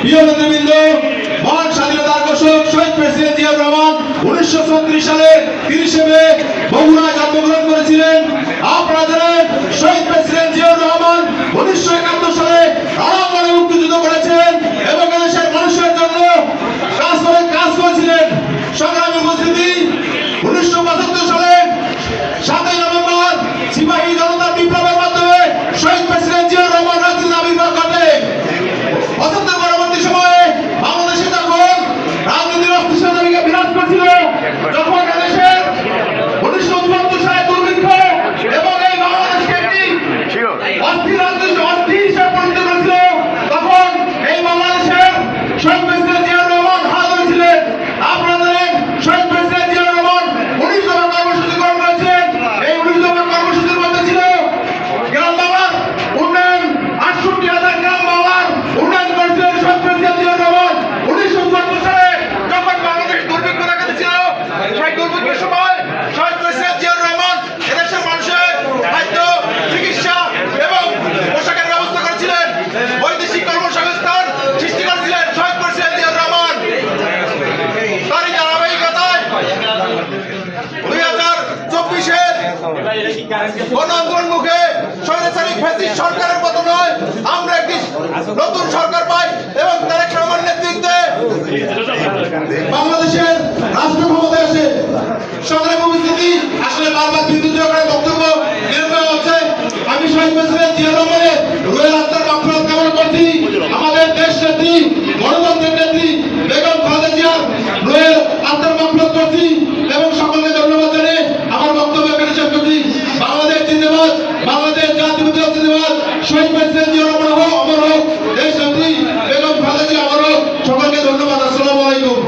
প্রিয় নেতৃবৃন্দ, মহান স্বাধীনতার ঘোষক শহীদ প্রেসিডেন্ট জিয়াউর রহমান 1934 সালে 30 মে বগুড়ায় জন্মগ্রহণ করেছিলেন। আপনারা জানেন শহীদ প্রেসিডেন্ট জিয়াউর রহমান 1971 সালে রণাঙ্গনে মুক্তিযুদ্ধ করেছেন এবং দেশের মানুষের জন্য কাজ করেছিলেন। সংগ্রামী উপস্থিতি, 1975 সালে 7 নভেম্বর সিপাহী জনতা বিপ্লবের মাধ্যমে শহীদ প্রেসিডেন্ট জিয়াউর রহমান রাজনীতির আবির্ভাব ঘটে। অত্যন্ত পরবর্তী সময়ে বাংলাদেশে যখন রাজনীতির অস্থিরতা বিরাজ করছিল, যখন এদেশের 1974 সালে দুর্ভিক্ষ এবং এই বাংলাদেশকে একটি অস্থির হিসেবে পরিণত করেছিল, তখন এই বাংলাদেশের শহীদ প্রেসিডেন্ট জিয়াউর রহমান হাত ধরেছিলেন। আপনারা জানেন শহীদ প্রেসিডেন্ট জিয়াউর রহমান 19 দফা কর্মসূচি গ্রহণ করেছিলেন। এই 19 দফা কর্মসূচির মধ্যে ছিল গ্রাম বাংলার উন্নয়ন, 68,000 গ্রাম বাংলার উন্নয়ন করেছিলেন শহীদ প্রেসিডেন্ট জিয়াউর রহমান। 1974 সালে যখন বাংলাদেশ দুর্ভিক্ষ দেখা দিচ্ছিল, সেই দুর্ভিক্ষের সময় শহীদ প্রেসিডেন্ট জিয়াউর রহমান এদেশের মানুষের খাদ্য, চিকিৎসা এবং পোশাকের ব্যবস্থা করেছিলেন। বৈদেশিক কর্মসংস্থান সৃষ্টি করেছিলেন শহীদ প্রেসিডেন্ট জিয়াউর রহমান। তারই ধারাবাহিকতায় 2024-এর গণআন্দোলন মুখে স্বৈরাচারী ফ্যাসিস্ট সরকারের পতন হয়, আমরা একটি নতুন সরকার পাই এবং তারেক রহমানের নেতৃত্বে বাংলাদেশের রাষ্ট্র ক্ষমতায় আসে। সংগ্রামী উপস্থিতি, আসলে বারবার বিদ্যুৎ সরকারের বক্তব্য নির্ভর হচ্ছে। আমি শহীদ প্রেসিডেন্ট জিয়াউর রহমানের রুহের আত্মার মাগফিরাত কামনা করছি। আমাদের দেশ নেত্রী, গণতন্ত্রের নেত্রী বেগম খালেদা জিয়ার রুহের আত্মার মাগফিরাত করছি এবং সকলকে ধন্যবাদ জানিয়ে আমার বক্তব্য এখানে শেষ করছি। বাংলাদেশ জিন্দাবাদ, বাংলাদেশ জাতীয়তাবাদী জিন্দাবাদ, শহীদ প্রেসিডেন্ট জিয়াউর রহমান হোক, অমর হোক, দেশ নেত্রী বেগম খালেদা জিয়া অমর হোক। সকলকে ধন্যবাদ। আসসালামু আলাইকুম।